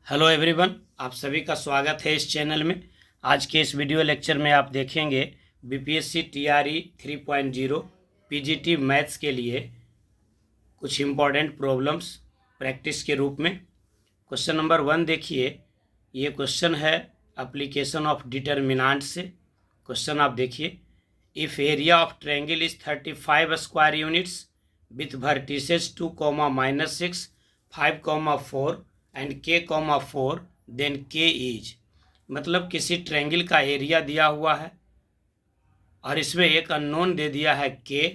Hello everyone, आप सभी का स्वागत है इस चैनल में। आज के इस वीडियो लेक्चर में आप देखेंगे बीपीएससी टीआरई 3.0 पीजीटी मैथ्स के लिए कुछ इम्पॉर्टेंट प्रॉब्लम्स प्रैक्टिस के रूप में। क्वेश्चन नंबर 1 देखिए, ये क्वेश्चन है एप्लीकेशन ऑफ डिटर्मिनेंट से। क्वेश्चन आप देखिए, if area of triangle is 35 square units with vertices 2, -6, 5, 4 and k, 4 then k is, मतलब किसी ट्रायंगल का एरिया दिया हुआ है और इसमें एक अननोन दे दिया है k,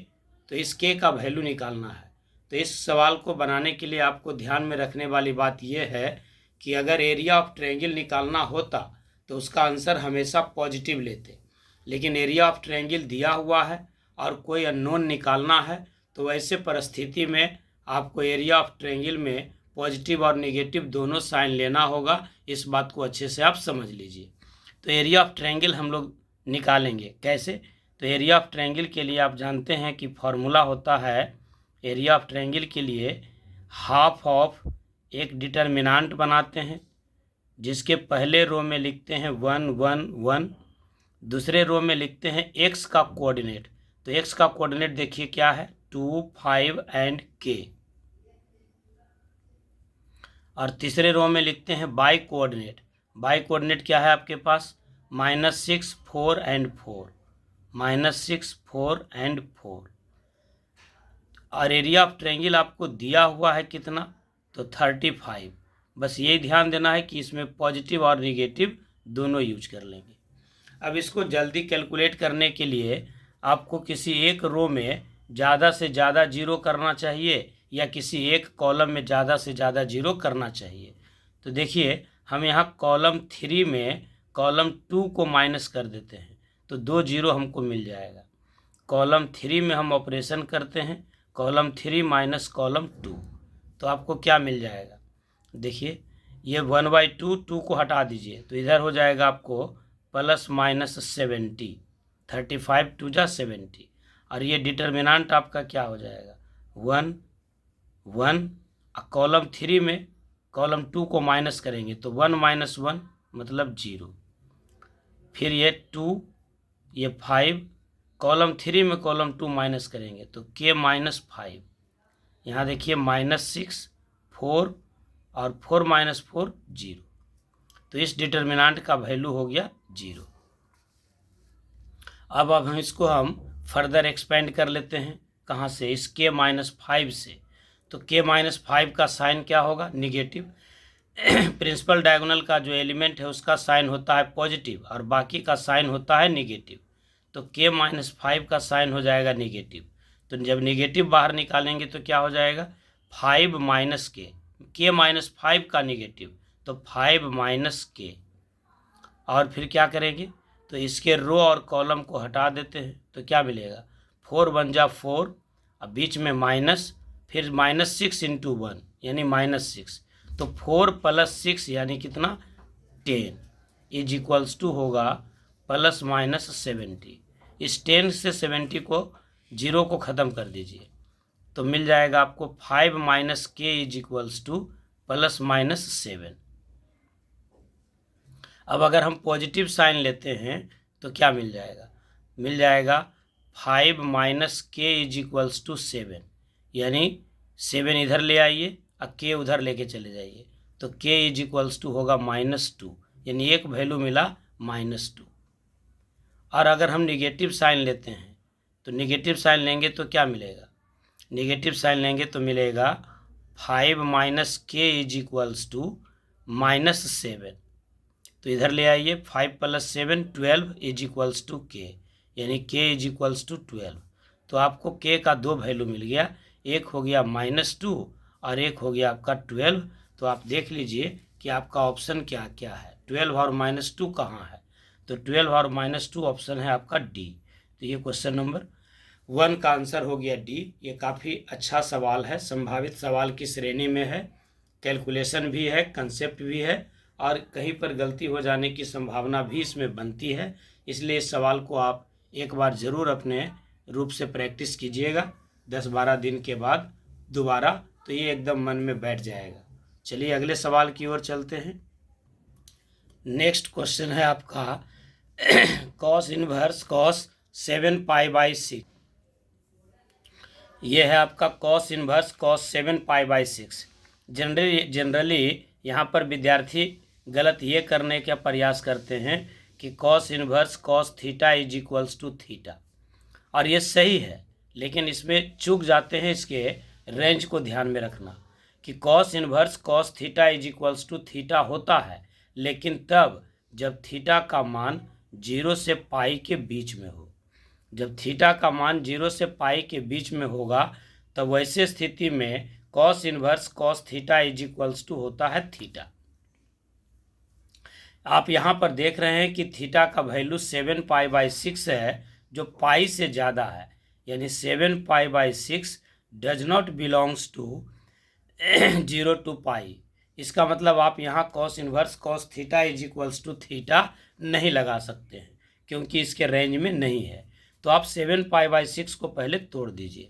तो इस k का वैल्यू निकालना है। तो इस सवाल को बनाने के लिए आपको ध्यान में रखने वाली बात यह है कि अगर एरिया ऑफ ट्रायंगल निकालना होता तो उसका आंसर हमेशा पॉजिटिव लेते, लेकिन एरिया ऑफ ट्रायंगल दिया हुआ है और कोई अननोन निकालना है, तो ऐसे परिस्थिति में आपको एरिया ऑफ ट्रायंगल में पॉजिटिव और नेगेटिव दोनों साइन लेना होगा। इस बात को अच्छे से आप समझ लीजिए। तो एरिया ऑफ ट्रायंगल हम लोग निकालेंगे कैसे? तो एरिया ऑफ ट्रायंगल के लिए आप जानते हैं कि फॉर्मूला होता है एरिया ऑफ ट्रायंगल के लिए हाफ ऑफ एक डिटर्मिनेंट बनाते हैं जिसके पहले रो में लिखते हैं 1, 1, 1, दूसरे रो में लिखते हैं x का कोऑर्डिनेट। तो x का कोऑर्डिनेट देखिए क्या है, 2, 5 एंड k, और तीसरे रो में लिखते हैं बाई कोऑर्डिनेट। बाई कोऑर्डिनेट क्या है आपके पास, -6, 4 एंड 4, -6, 4 एंड 4। और एरिया ऑफ ट्रायंगल आपको दिया हुआ है कितना, तो 35। बस यही ध्यान देना है कि इसमें पॉजिटिव और निगेटिव दोनों यूज कर लेंगे। अब इसको जल्दी कैलकुलेट करने के लिए आपको किसी एक रो में ज़्यादा से ज़्यादा जीरो करना चाहिए या किसी एक कॉलम में ज़्यादा से ज़्यादा जीरो करना चाहिए। तो देखिए, हम यहाँ कॉलम 3 में कॉलम 2 को माइनस कर देते हैं तो 2 जीरो हमको मिल जाएगा। कॉलम 3 में हम ऑपरेशन करते हैं कॉलम 3 माइनस कॉलम 2, तो आपको क्या मिल जाएगा, देखिए ये 1/2, 2 को हटा दीजिए तो इधर हो जाएगा आपको +-70, 35 2 जा 70, और ये डिटर्मिनेंट आपका क्या हो जाएगा 1, 1। कॉलम 3 में कॉलम 2 को माइनस करेंगे तो 1 - 1 मतलब 0, फिर ये 2, ये 5, कॉलम 3 में कॉलम 2 माइनस करेंगे तो k -5, यहाँ देखिए -6, 4 और 4 - 4 0, तो इस डिटर्मिनेंट का वैल्यू हो गया 0। अब हम इसको फर्दर एक्सपेंड कर लेते हैं, कहाँ से, इस k -5 से। तो k -5 का साइन क्या होगा, निगेटिव। प्रिंसिपल डायगोनल का जो एलिमेंट है उसका साइन होता है पॉजिटिव और बाकी का साइन होता है निगेटिव, तो k -5 का साइन हो जाएगा निगेटिव। तो जब निगेटिव बाहर निकालेंगे तो क्या हो जाएगा, 5 - k, k -5 का निगेटिव तो 5 - k, और फिर क्या करेंगे, तो इसके रो और कॉलम को हटा देते हैं तो क्या मिलेगा, 4 1 जा 4, अब बीच में माइनस, फिर -6 × 1 यानी -6, तो 4 + 6 यानी कितना, 10 इज इक्वल्स टू होगा +-70। इस 10 से 70 को, 0 को ख़त्म कर दीजिए तो मिल जाएगा आपको 5 - k इज इक्वल्स टू +-7। अब अगर हम पॉजिटिव साइन लेते हैं तो क्या मिल जाएगा, मिल जाएगा 5 - k इज इक्वल्स टू 7, यानी 7 इधर ले आइए और k उधर लेके चले जाइए तो k इज इक्वल्स टू होगा -2, यानी एक वैल्यू मिला -2। और अगर हम निगेटिव साइन लेते हैं तो निगेटिव साइन लेंगे तो क्या मिलेगा, निगेटिव साइन लेंगे तो मिलेगा 5 - k इज इक्वल्स टू -7, तो इधर ले आइए, 5 + 7 12 इज इक्वल्स टू k, यानी k इज इक्वल्स टू 12। तो आपको k का 2 वैल्यू मिल गया, एक हो गया -2 और एक हो गया आपका 12। तो आप देख लीजिए कि आपका ऑप्शन क्या क्या है, 12 और -2 कहाँ है, तो 12 और -2 ऑप्शन है आपका डी। तो ये क्वेश्चन नंबर 1 का आंसर हो गया डी। ये काफ़ी अच्छा सवाल है, संभावित सवाल की श्रेणी में है, कैलकुलेशन भी है, कंसेप्ट भी है, और कहीं पर गलती हो जाने की संभावना भी इसमें बनती है। इसलिए इस सवाल को आप एक बार ज़रूर अपने रूप से प्रैक्टिस कीजिएगा 10-12 दिन के बाद दोबारा, तो ये एकदम मन में बैठ जाएगा। चलिए अगले सवाल की ओर चलते हैं। नेक्स्ट क्वेश्चन है आपका कॉस इनवर्स कॉस 7π/6। ये है आपका कॉस इनवर्स कॉस 7π/6। जनरली यहाँ पर विद्यार्थी गलत ये करने का प्रयास करते हैं कि cos inverse cos theta is equals to theta, और ये सही है, लेकिन इसमें चूक जाते हैं। इसके रेंज को ध्यान में रखना कि cos inverse cos theta is equals to theta होता है, लेकिन तब जब थीटा का मान 0 से पाई के बीच में हो। जब थीटा का मान 0 से पाई के बीच में होगा तब वैसे स्थिति में cos inverse cos theta is equals to होता है थीटा। आप यहाँ पर देख रहे हैं कि थीटा का वैल्यू 7π/6 है, जो पाई से ज़्यादा है, यानी 7π/6 does not belongs to 0 to pi. इसका मतलब आप यहाँ cos inverse cos theta is equals to theta नहीं लगा सकते हैं, क्योंकि इसके रेंज में नहीं है। तो आप 7π/6 को पहले तोड़ दीजिए,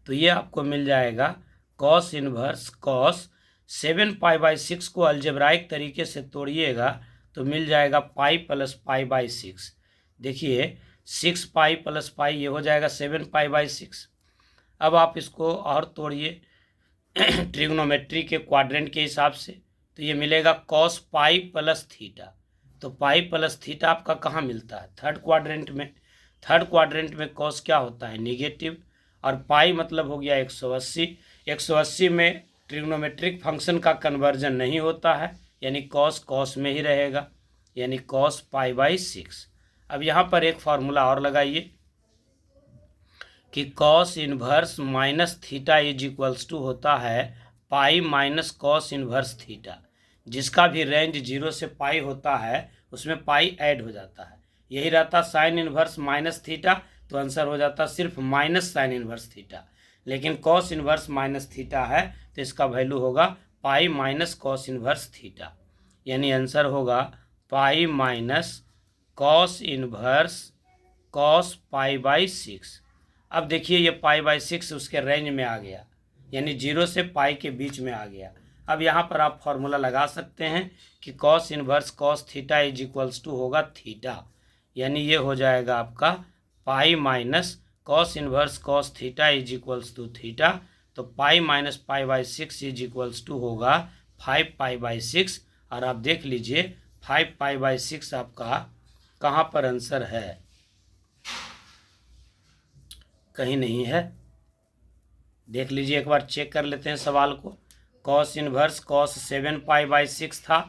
तो ये आपको मिल जाएगा कॉस इनवर्स कॉस 7π/6 को अलजेब्राइक तरीके से तोड़िएगा तो मिल जाएगा पाई प्लस पाई/6। देखिए 6π प्लस पाई ये हो जाएगा 7π/6। अब आप इसको और तोड़िए ट्रिग्नोमेट्री के क्वाड्रेंट के हिसाब से, तो ये मिलेगा कॉस पाई प्लस थीटा। तो पाई प्लस थीटा आपका कहाँ मिलता है? थर्ड क्वाड्रेंट में। थर्ड क्वाड्रेंट में कॉस क्या होता है? नेगेटिव, और पाई मतलब हो गया 180। 180 में ट्रिग्नोमेट्रिक फंक्शन का कन्वर्जन नहीं होता है, यानी कॉस कॉस में ही रहेगा, यानी कॉस पाई/6। अब यहाँ पर एक फार्मूला और लगाइए कि cos inverse minus theta is equals to होता है pi minus cos inverse theta. जिसका भी रेंज 0 से पाई होता है उसमें पाई ऐड हो जाता है। यही रहता साइन इनवर्स माइनस थीटा, तो आंसर हो जाता सिर्फ माइनस साइन इनवर्स थीटा। लेकिन कॉस इनवर्स माइनस थीटा है तो इसका वैल्यू होगा pi minus cos inverse theta, यानी आंसर होगा pi minus cos inverse cos पाई/6। अब देखिए ये पाई/6 उसके रेंज में आ गया, यानी 0 से पाई के बीच में आ गया। अब यहाँ पर आप फॉर्मूला लगा सकते हैं कि cos inverse cos theta is equals to होगा थीटा, यानी ये हो जाएगा आपका pi minus cos inverse cos theta is equals to theta. तो पाई माइनस पाई/6 इज इक्वल्स टू होगा 5π/6। और आप देख लीजिए 5π/6 आपका कहाँ पर आंसर है? कहीं नहीं है। देख लीजिए, एक बार चेक कर लेते हैं सवाल को। कॉस इनवर्स कॉस 7π/6 था,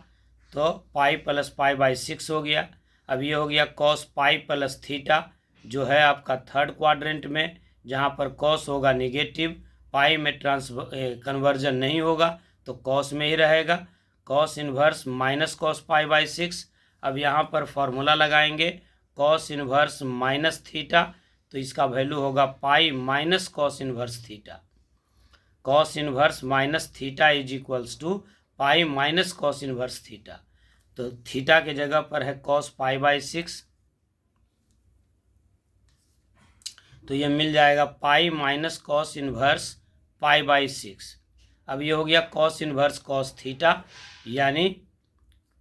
तो पाई प्लस पाई/6 हो गया। अब ये हो गया कॉस पाई प्लस थीटा, जो है आपका थर्ड क्वाड्रेंट में, जहाँ पर कॉस होगा नेगेटिव, पाई में कन्वर्जन नहीं होगा तो कॉस में ही रहेगा। कॉस इनवर्स माइनस कॉस पाई/6। अब यहाँ पर फॉर्मूला लगाएंगे कॉस इनवर्स माइनस थीटा, तो इसका वैल्यू होगा pi minus cos inverse theta. Cos inverse minus theta is equals to pi minus cos inverse theta. तो थीटा के जगह पर है कॉस पाई/6, तो ये मिल जाएगा पाई माइनस कॉस इनवर्स पाई/6। अब ये हो गया कॉस इनवर्स कॉस थीटा, यानी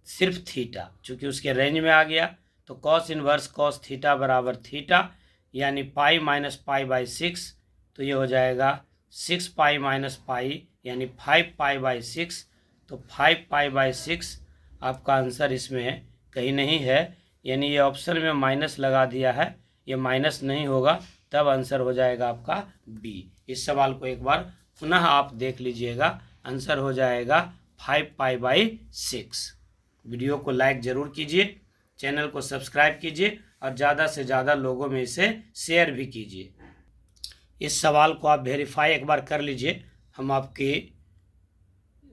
सिर्फ थीटा, चूँकि उसके रेंज में आ गया। तो कॉस इनवर्स कॉस थीटा बराबर थीटा, यानी पाई माइनस पाई/6। तो ये हो जाएगा 6π माइनस पाई, यानी 5π/6। तो 5π/6 आपका आंसर इसमें कहीं नहीं है, यानी ये ऑप्शन में माइनस लगा दिया है, ये माइनस नहीं होगा, तब आंसर हो जाएगा आपका बी। इस सवाल को एक बार पुनः आप देख लीजिएगा, आंसर हो जाएगा 5π/6। वीडियो को लाइक ज़रूर कीजिए, चैनल को सब्सक्राइब कीजिए और ज़्यादा से ज़्यादा लोगों में इसे शेयर भी कीजिए। इस सवाल को आप वेरीफाई एक बार कर लीजिए। हम आपकी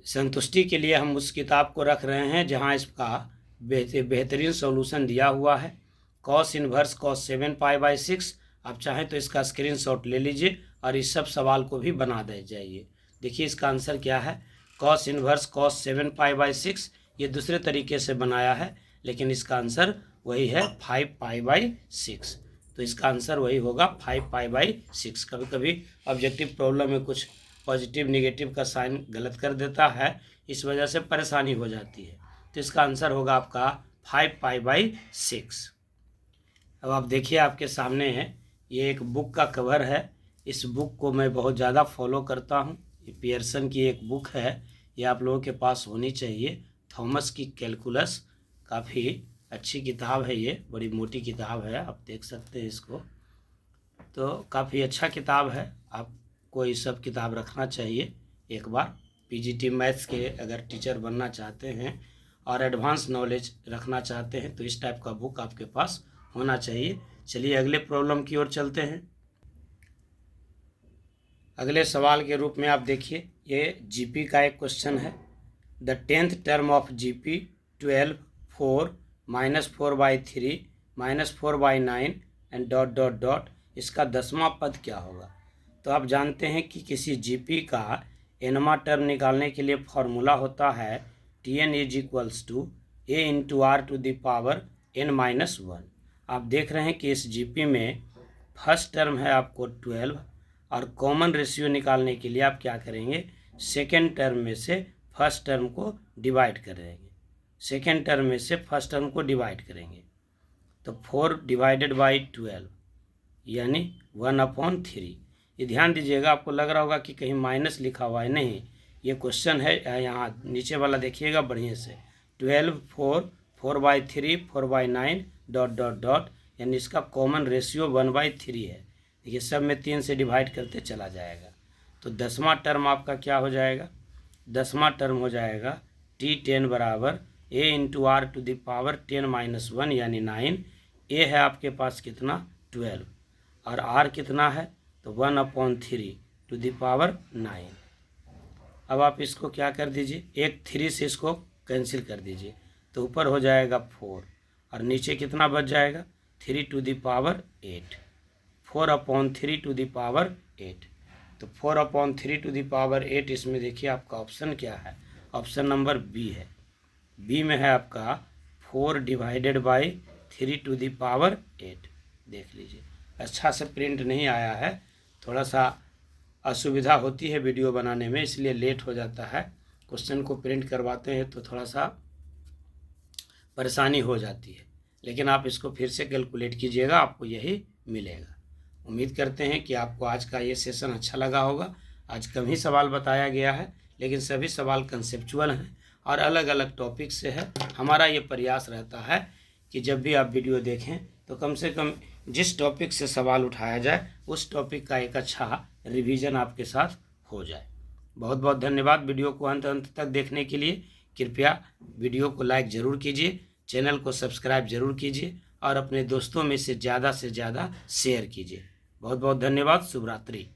संतुष्टि के लिए हम उस किताब को रख रहे हैं जहां इसका बेहतरीन सॉल्यूशन दिया हुआ है। Cos inverse cos 7π/6। आप चाहें तो इसका स्क्रीनशॉट ले लीजिए और इस सब सवाल को भी बना दे जाइए। देखिए इसका आंसर क्या है, कॉस इनवर्स कॉस 7π/6। ये दूसरे तरीके से बनाया है, लेकिन इसका आंसर वही है 5π/6। तो इसका आंसर वही होगा 5π/6। कभी कभी ऑब्जेक्टिव प्रॉब्लम में कुछ पॉजिटिव निगेटिव का साइन गलत कर देता है, इस वजह से परेशानी हो जाती है। तो इसका आंसर होगा आपका 5π/6। अब आप देखिए आपके सामने है, ये एक बुक का कवर है। इस बुक को मैं बहुत ज़्यादा फॉलो करता हूँ। ये पियर्सन की एक बुक है, ये आप लोगों के पास होनी चाहिए। थॉमस की कैलकुलस, काफ़ी अच्छी किताब है, ये बड़ी मोटी किताब है, आप देख सकते हैं इसको। तो काफ़ी अच्छा किताब है, आपको ये सब किताब रखना चाहिए एक बार। पीजीटी मैथ्स के अगर टीचर बनना चाहते हैं और एडवांस नॉलेज रखना चाहते हैं तो इस टाइप का बुक आपके पास होना चाहिए। चलिए अगले प्रॉब्लम की ओर चलते हैं। अगले सवाल के रूप में आप देखिए, ये जीपी का एक क्वेश्चन है। The 10th term of GP 12 4 -4/3 -4/9 and dot dot dot, इसका 10वां पद क्या होगा। तो आप जानते हैं कि किसी जीपी का nवां टर्म निकालने के लिए फॉर्मूला होता है Tn = a/r⁻n-1। आप देख रहे हैं कि इस जीपी में फर्स्ट टर्म है आपको 12 और कॉमन रेशियो निकालने के लिए आप क्या करेंगे, सेकेंड टर्म में से फर्स्ट टर्म को डिवाइड करेंगे। सेकेंड टर्म में से फर्स्ट टर्म को डिवाइड करेंगे तो 4 / 12 यानी 1/3। ये ध्यान दीजिएगा, आपको लग रहा होगा कि कहीं माइनस लिखा हुआ है, नहीं, ये क्वेश्चन है। यहाँ नीचे वाला देखिएगा बढ़िया से, 12 4 4/3 4/9 डॉट डॉट डॉट, यानी इसका कॉमन रेशियो 1/3 है। देखिए सब में 3 से डिवाइड करते चला जाएगा। तो 10वां टर्म आपका क्या हो जाएगा, 10वां टर्म हो जाएगा T10 = a/r⁻10-1 यानी 9। ए है आपके पास कितना 12 और r कितना है तो 1/3⁹9। अब आप इसको क्या कर दीजिए, एक 3 से इसको कैंसिल कर दीजिए तो ऊपर हो जाएगा 4 और नीचे कितना बच जाएगा 3⁸ 4/3⁸। तो 4/3⁸ इसमें देखिए आपका ऑप्शन क्या है, ऑप्शन नंबर बी है। बी में है आपका 4 / 3⁸। देख लीजिए, अच्छा से प्रिंट नहीं आया है, थोड़ा सा असुविधा होती है वीडियो बनाने में, इसलिए लेट हो जाता है। क्वेश्चन को प्रिंट करवाते हैं तो थोड़ा सा परेशानी हो जाती है, लेकिन आप इसको फिर से कैलकुलेट कीजिएगा, आपको यही मिलेगा। उम्मीद करते हैं कि आपको आज का ये सेशन अच्छा लगा होगा। आज कम ही सवाल बताया गया है, लेकिन सभी सवाल कंसेप्चुअल हैं और अलग अलग टॉपिक से है। हमारा ये प्रयास रहता है कि जब भी आप वीडियो देखें तो कम से कम जिस टॉपिक से सवाल उठाया जाए उस टॉपिक का एक अच्छा रिवीजन आपके साथ हो जाए। बहुत बहुत धन्यवाद वीडियो को अंत तक देखने के लिए। कृपया वीडियो को लाइक ज़रूर कीजिए, चैनल को सब्सक्राइब ज़रूर कीजिए और अपने दोस्तों में से ज़्यादा शेयर कीजिए। बहुत बहुत धन्यवाद। शुभ रात्रि।